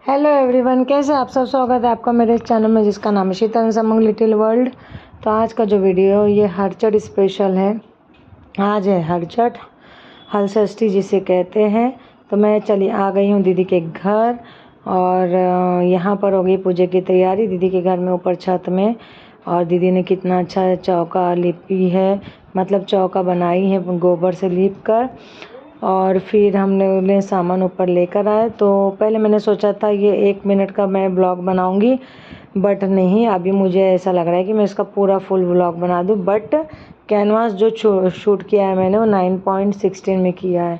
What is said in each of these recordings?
Hello everyone, कैसे आप सब। स्वागत है आपका मेरे इस चैनल में जिसका नाम है शीतल समंग लिटिल वर्ल्ड। तो आज का जो वीडियो ये हरचट स्पेशल है। आज है हरचट, हल षष्ठी जिसे कहते हैं। तो मैं चली आ गई हूँ दीदी के घर और यहाँ पर हो गई पूजा की तैयारी दीदी के घर में ऊपर छत में। और दीदी ने कितना अच्छा चौका लिपी है, मतलब चौका बनाई है गोबर से लीप कर। और फिर हमने उन्हें सामान ऊपर लेकर आए। तो पहले मैंने सोचा था ये 1 मिनट का मैं ब्लॉग बनाऊंगी, बट नहीं, अभी मुझे ऐसा लग रहा है कि मैं इसका पूरा फुल ब्लॉग बना दूं। बट कैनवास जो शूट किया है मैंने वो 9.16 में किया है,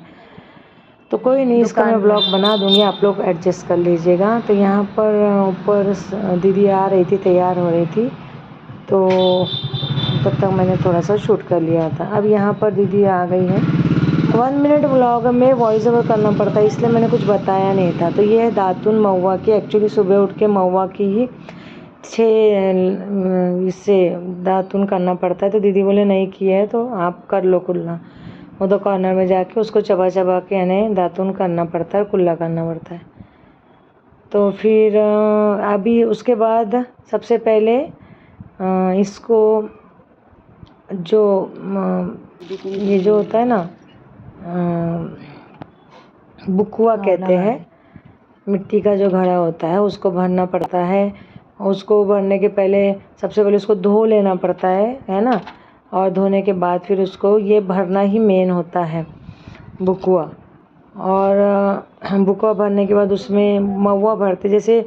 तो कोई नहीं, इसका मैं ब्लॉग बना दूंगी, आप लोग एडजस्ट कर लीजिएगा। तो यहाँ पर ऊपर दीदी आ रही थी, तैयार हो रही थी, तो तब तक मैंने थोड़ा सा शूट कर लिया था। अब यहाँ पर दीदी आ गई है। 1 मिनट ब्लॉग में वॉइस ओवर करना पड़ता है, इसलिए मैंने कुछ बताया नहीं था। तो ये है दातुन महुआ की, एक्चुअली सुबह उठ के महुआ की ही 6 इससे दातुन करना पड़ता है। तो दीदी बोले नहीं किया है तो आप कर लो कुल्ला, वो तो कॉर्नर में जाके उसको चबा चबा के यानी दातुन करना पड़ता है, कुल्ला करना पड़ता है। तो फिर अभी उसके बाद सबसे पहले इसको जो ये जो होता है ना बुकुआ कहते हैं, मिट्टी का जो घड़ा होता है उसको भरना पड़ता है। उसको भरने के पहले सबसे पहले उसको धो लेना पड़ता है ना। और धोने के बाद फिर उसको ये भरना ही मेन होता है बुकुआ। और बुकुआ भरने के बाद उसमें महुआ भरते, जैसे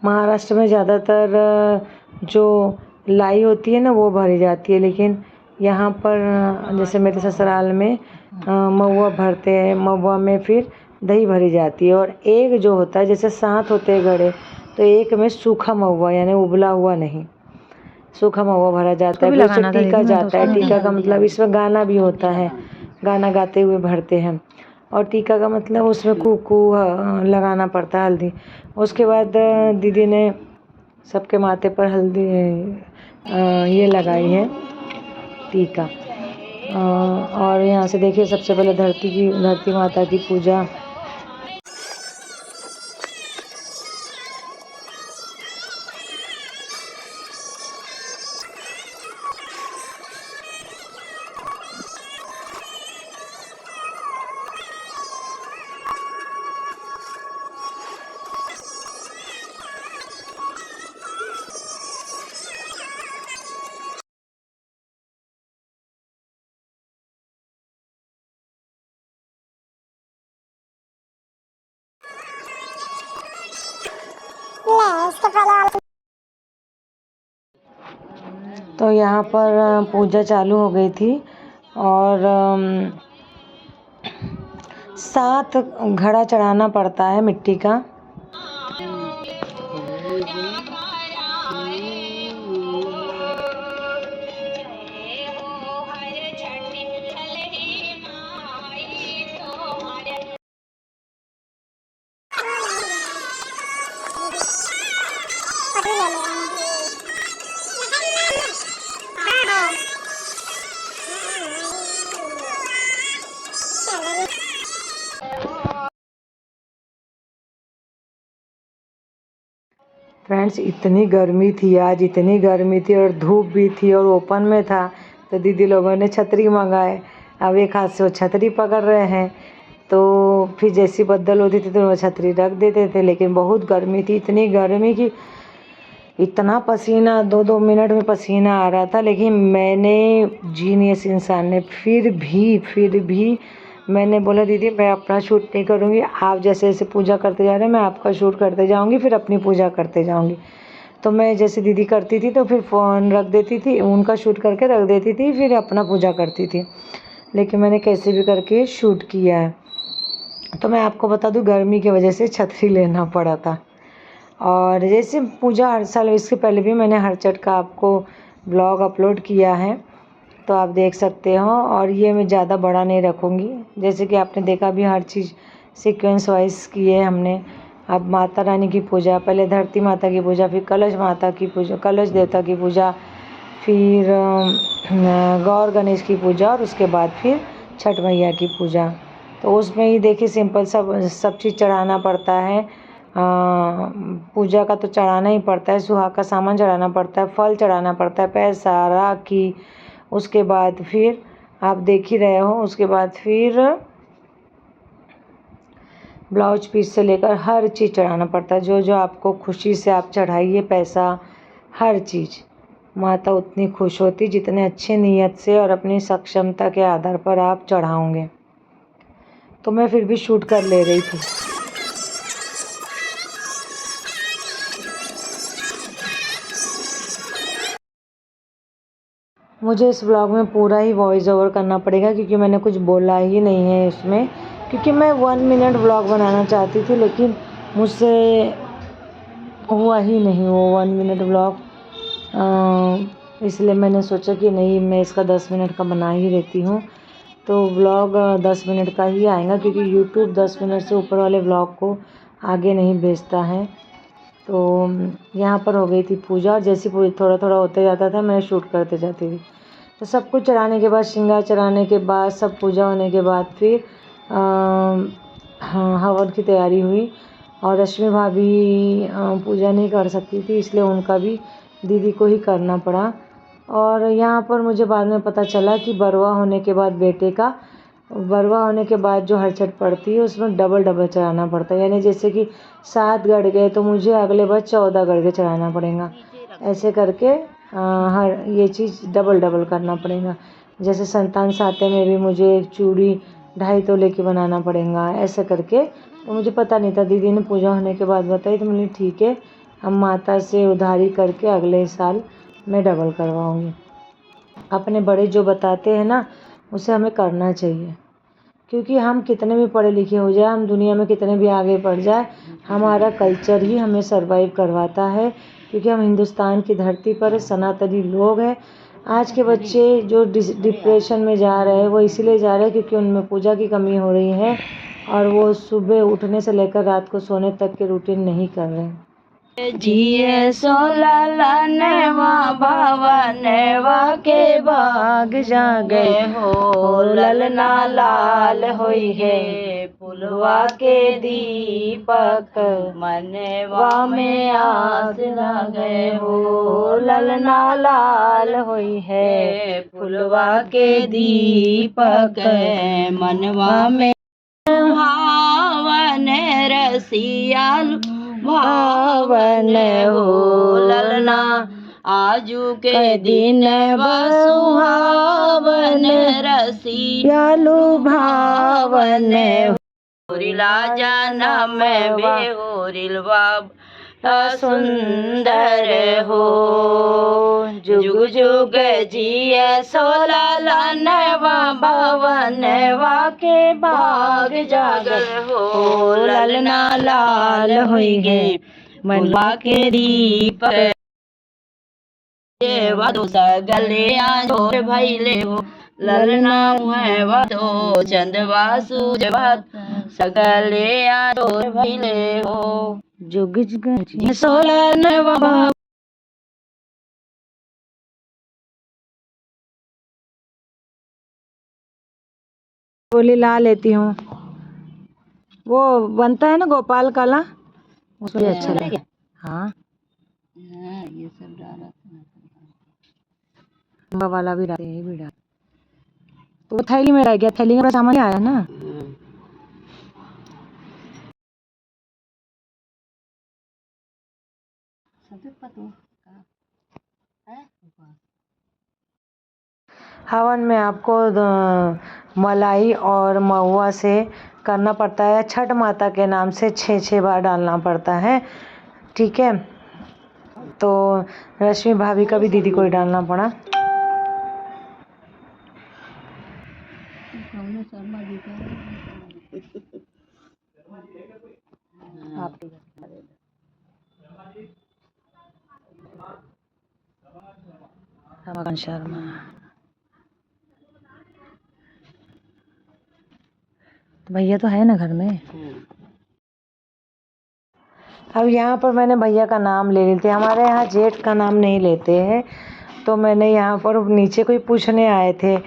महाराष्ट्र में ज़्यादातर जो लाई होती है ना वो भरी जाती है, लेकिन यहाँ पर जैसे मेरे ससुराल में महुआ भरते हैं। महुआ में फिर दही भरी जाती है। और एक जो होता है, जैसे 7 होते हैं घड़े, तो एक में सूखा महुआ यानी उबला हुआ नहीं, सूखा महुआ भरा जाता है। फिर उससे टीका जाता है। टीका का मतलब इसमें गाना भी होता है, गाना गाते हुए भरते हैं। और टीका का मतलब उसमें कुकू लगाना पड़ता है, हल्दी। उसके बाद दीदी ने सबके माथे पर हल्दी ये लगाई है टीका। और यहाँ से देखिए सबसे पहले धरती माता की पूजा। तो यहाँ पर पूजा चालू हो गई थी और 7 घड़ा चढ़ाना पड़ता है मिट्टी का। फ्रेंड्स, इतनी गर्मी थी आज, इतनी गर्मी थी और धूप भी थी और ओपन में था। तो दीदी लोगों ने छतरी मंगाए। अब एक हाथ से वो छतरी पकड़ रहे हैं, तो फिर जैसी बदल होती थी तो वो छतरी रख देते थे। लेकिन बहुत गर्मी थी, इतनी गर्मी की इतना पसीना, 2-2 मिनट में पसीना आ रहा था। लेकिन मैंने जीनियस इंसान ने फिर भी मैंने बोला दीदी मैं अपना शूट नहीं करूँगी, आप जैसे जैसे पूजा करते जा रहे हैं मैं आपका शूट करते जाऊँगी, फिर अपनी पूजा करते जाऊँगी। तो मैं जैसे दीदी करती थी तो फिर फ़ोन रख देती थी, उनका शूट करके रख देती थी, फिर अपना पूजा करती थी। लेकिन मैंने कैसे भी करके शूट किया है। तो मैं आपको बता दूँ, गर्मी की वजह से छतरी लेना पड़ा था। और जैसे पूजा हर साल, इसके पहले भी मैंने हरचट का आपको ब्लॉग अपलोड किया है, तो आप देख सकते हो। और ये मैं ज़्यादा बड़ा नहीं रखूँगी, जैसे कि आपने देखा भी हर चीज़ सीक्वेंस वाइज की है हमने। अब माता रानी की पूजा, पहले धरती माता की पूजा, फिर कलश माता की पूजा, कलश देवता की पूजा, फिर गौर गणेश की पूजा, और उसके बाद फिर छठ मैया की पूजा। तो उसमें ही देखिए सिंपल सब चीज़ चढ़ाना पड़ता है। पूजा का तो चढ़ाना ही पड़ता है, सुहाग का सामान चढ़ाना पड़ता है, फल चढ़ाना पड़ता है, पैसा, राखी। उसके बाद फिर आप देख ही रहे हो, उसके बाद फिर ब्लाउज पीस से लेकर हर चीज़ चढ़ाना पड़ता है। जो जो आपको खुशी से आप चढ़ाइए, पैसा, हर चीज़। माता उतनी खुश होती जितने अच्छे नीयत से और अपनी सक्षमता के आधार पर आप चढ़ाओगे। तो मैं फिर भी शूट कर ले रही थी। मुझे इस ब्लॉग में पूरा ही वॉइस ओवर करना पड़ेगा क्योंकि मैंने कुछ बोला ही नहीं है इसमें, क्योंकि मैं 1 मिनट ब्लॉग बनाना चाहती थी, लेकिन मुझसे हुआ ही नहीं वो 1 मिनट ब्लॉग। इसलिए मैंने सोचा कि नहीं, मैं इसका 10 मिनट का बना ही देती हूँ। तो ब्लॉग 10 मिनट का ही आएगा क्योंकि यूट्यूब 10 मिनट से ऊपर वाले ब्लॉग को आगे नहीं भेजता है। तो यहाँ पर हो गई थी पूजा, और जैसे थोड़ा थोड़ा होते जाता था मैं शूट करते जाती थी। तो सब कुछ चढ़ाने के बाद, श्रृंगार चढ़ाने के बाद, सब पूजा होने के बाद फिर हवन की तैयारी हुई। और रश्मि भाभी पूजा नहीं कर सकती थी, इसलिए उनका भी दीदी को ही करना पड़ा। और यहाँ पर मुझे बाद में पता चला कि बरवा होने के बाद जो हरछट पड़ती है उसमें डबल डबल चढ़ाना पड़ता है। यानी जैसे कि 7 गड़ गए तो मुझे अगले बार 14 गड़ के चढ़ाना पड़ेगा। ऐसे करके हर ये चीज़ डबल डबल करना पड़ेगा। जैसे संतान साथे में भी मुझे एक चूड़ी 2.5 तोले की बनाना पड़ेगा, ऐसे करके। तो मुझे पता नहीं था, दीदी ने पूजा होने के बाद बताई। तो मैंने ठीक है, हम माता से उधारी करके अगले साल मैं डबल करवाऊँगी। अपने बड़े जो बताते हैं ना, उसे हमें करना चाहिए। क्योंकि हम कितने भी पढ़े लिखे हो जाए, हम दुनिया में कितने भी आगे बढ़ जाए, हमारा कल्चर ही हमें सरवाइव करवाता है। क्योंकि हम हिंदुस्तान की धरती पर सनातनी लोग हैं। आज के बच्चे जो डिप्रेशन में जा रहे हैं वो इसलिए जा रहे हैं क्योंकि उनमें पूजा की कमी हो रही है, और वो सुबह उठने से लेकर रात को सोने तक के रूटीन नहीं कर रहे हैं। जिए सोलनवा भवनवा के बाग जागे हो, ललना लाल होई है पुलवा के दीपक, मनवा में आस लागे हो, ललना लाल होई है पुलवा के दीपक, मनवा में भावन रसियाल भावन हो, ललना आजू के दिन सुहावन रसियालु भावन होरिला जनम बेहोरिल बाब सुंदर हो, जुग जुग जिय सोलनवा भवनवा के बाग जागल हो, ललना लाल होई गे मनवा के दीपक, वधु सगले आजोर भैले हो, ललना मुहे वधु चंदवा सूजवत सगले आजोर भैले हो, जुग जुग सोलनवा। बोली ला लेती हूँ, वो बनता है ना गोपाल काला, उसमें अच्छा लगे। हाँ, ये सब डाला वाला भी डाले, ये भी डाल। तो वो थैली में रह गया, थैली में सामान आया ना। हवन में आपको मलाई और महुआ से करना पड़ता है। छठ माता के नाम से 6 बार डालना पड़ता है, ठीक है। तो रश्मि भाभी का भी दीदी को ही डालना पड़ा। शर्मा तो भैया तो है ना घर में। अब यहाँ पर मैंने भैया का नाम ले लेते, हमारे यहाँ जेठ का नाम नहीं लेते हैं। तो मैंने यहाँ पर नीचे कोई पूछने आए थे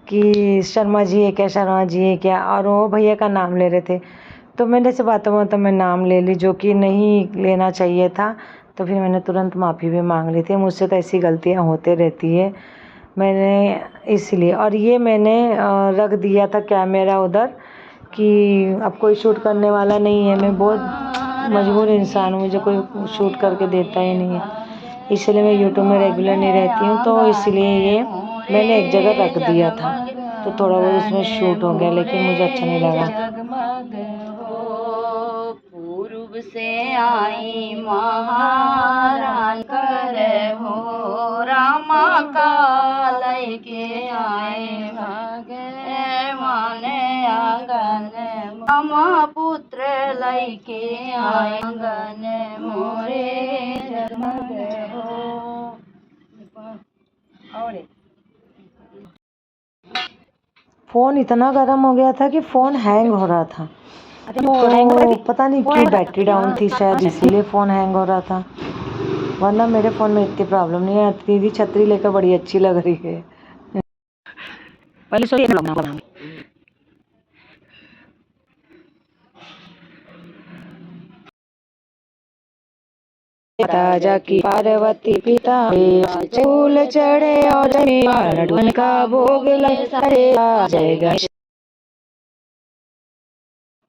कि शर्मा जी है क्या, शर्मा जी है क्या, और वो भैया का नाम ले रहे थे। तो मैंने से बातों में नाम ले ली, जो कि नहीं लेना चाहिए था। तो फिर मैंने तुरंत माफ़ी भी मांग ली थी। मुझसे तो ऐसी गलतियाँ होते रहती है, मैंने इसलिए। और ये मैंने रख दिया था कैमरा उधर कि अब कोई शूट करने वाला नहीं है। मैं बहुत मजबूर इंसान हूँ, मुझे कोई शूट करके देता ही नहीं है, इसलिए मैं यूट्यूब में रेगुलर नहीं रहती हूँ। तो इसलिए ये मैंने एक जगह रख दिया था, तो थोड़ा बहुत उसमें शूट हो गया, लेकिन मुझे अच्छा नहीं लगा। जगमग हो पूर्व से आई महारान कर हो रामा कालय के आए भागे माने आंगन मामा पुत्र लय के आए आंगन मोरे जगमग हो। और फ़ोन इतना गर्म हो गया था कि फ़ोन हैंग हो रहा था। तो पता नहीं क्यों बैटरी डाउन थी, शायद इसीलिए फ़ोन हैंग हो रहा था, वरना मेरे फ़ोन में इतनी प्रॉब्लम नहीं है। दीदी छतरी लेकर बड़ी अच्छी लग रही है। राजा की पार्वती पिता चूल चढ़े और लड्डू का भोग लगे जय गणेश।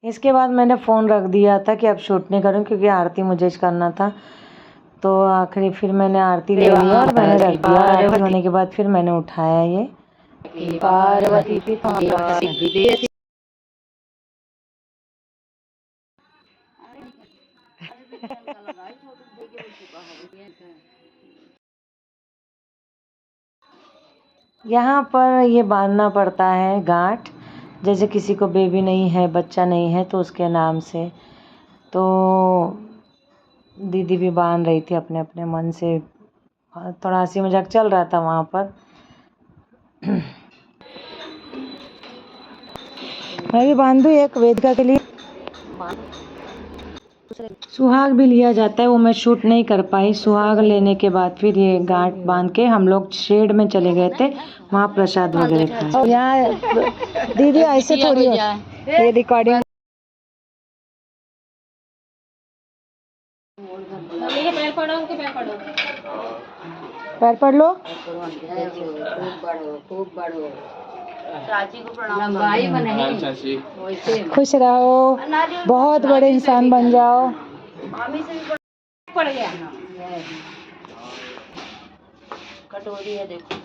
इसके बाद मैंने फ़ोन रख दिया था कि अब शूट नहीं करूँ, क्योंकि आरती मुझे करना था। तो आखिरी फिर मैंने आरती ले लिया और मैंने रख दिया। आरती होने के बाद फिर मैंने उठाया ये पार्वती पिता यहाँ पर ये बांधना पड़ता है गांठ, जैसे किसी को बेबी नहीं है, बच्चा नहीं है, तो उसके नाम से। तो दीदी भी बांध रही थी अपने अपने मन से, थोड़ा हंसी मजाक चल रहा था वहाँ पर। मैं भी बांधू एक वेदिका के लिए। सुहाग भी लिया जाता है, वो मैं शूट नहीं कर पाई। सुहाग लेने के बाद फिर ये गांठ बांध के हम लोग शेड में चले गए थे, वहाँ प्रसाद वगैरह खाए। यहाँ दीदी ऐसे थोड़ी ये रिकॉर्डिंग। पैर पढ़ लो। खूब बढ़ो चाची को प्रणाम। लंबाई में नहीं, खुश रहो, बहुत बड़े इंसान बन जाओ। मामी से भी पड़ गया। कटोरी है देखो।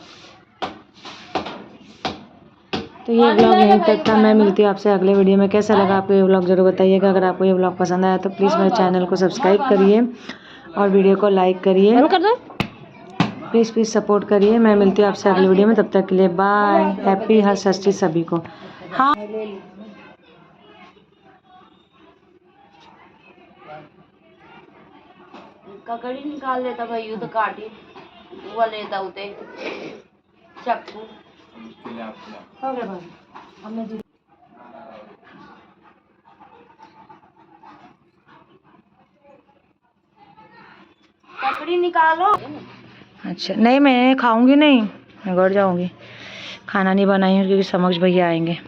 तो ये व्लॉग यहीं तक था। मैं मिलती हूँ आपसे अगले वीडियो में। कैसा लगा आपको ये व्लॉग जरूर बताइएगा। अगर आपको ये व्लॉग पसंद आया तो प्लीज़ मेरे चैनल को सब्सक्राइब करिए और वीडियो को लाइक करिए। प्लीज़ सपोर्ट करिए। मैं मिलती हूँ आपसे अगले वीडियो में, तब तक के लिए बाय। हैप्पी हर षष्ठी सभी को। हाँ ककड़ी निकाल लेता भाई, तो काटी वो लेता उते चक्कू। हो गया भाई, हमने ककड़ी निकालो। अच्छा नहीं, मैं खाऊंगी नहीं, मैं घर जाऊंगी। खाना नहीं बनाई हूँ क्योंकि समक्ष भैया आएंगे।